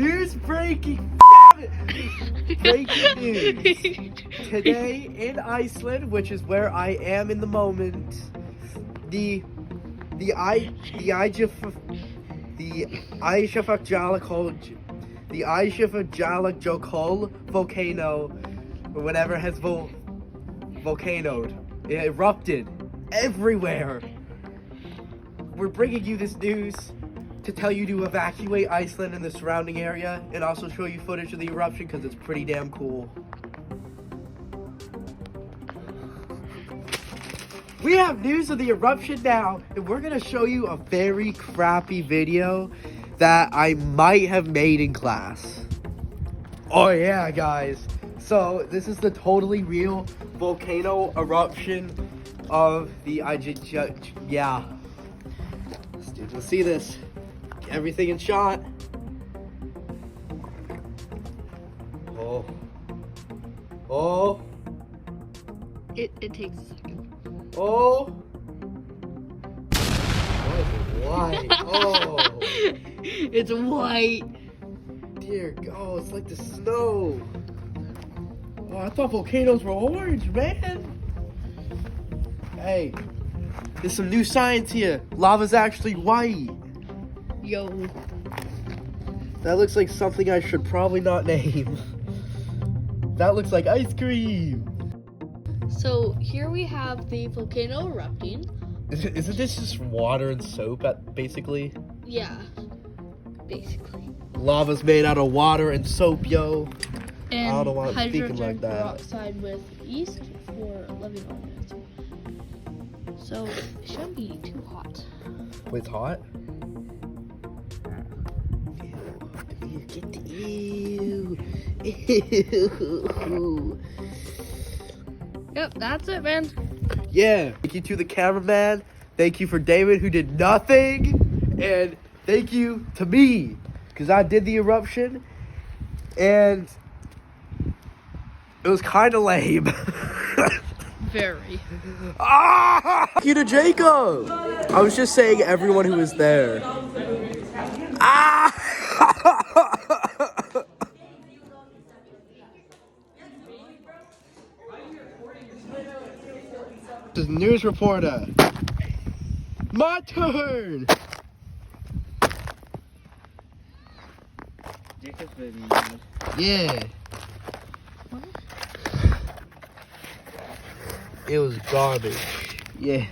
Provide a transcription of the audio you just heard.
News breaking. Breaking news. Today in Iceland, which is where I am in the moment, the Eyjafjallajökull volcano, or whatever, has volcanoed. It erupted everywhere. We're bringing you this news to tell you to evacuate Iceland and the surrounding area, and also show you footage of the eruption because it's pretty damn cool. We have news of the eruption now, and we're gonna show you a very crappy video that I might have made in class. Oh yeah, guys. So this is the totally real volcano eruption of the yeah. Students will see this. Everything in shot. Oh. Oh. It takes a second. Oh. Why is it white? Oh. It's white. Dear God, it's like the snow. Oh, I thought volcanoes were orange, man. Hey, there's some new science here. Lava's actually white. Yo. That looks like something I should probably not name. That looks like ice cream. So here we have the volcano erupting. Isn't this just water and soap, basically? Yeah, basically. Lava's made out of water and soap, yo. And I don't know why I'm speaking hydrogen like that. peroxide with yeast for living organisms. So it shouldn't be too hot. It's hot? Ew. Ew. Yep, that's it, man. Yeah. Thank you to the cameraman. Thank you for David, who did nothing. And thank you to me, because I did the eruption. And it was kind of lame. Very. Thank you to Jacob. I was just saying everyone who was there. This is news reporter. My turn. Jacob's been mad. Yeah. It was garbage. Yeah.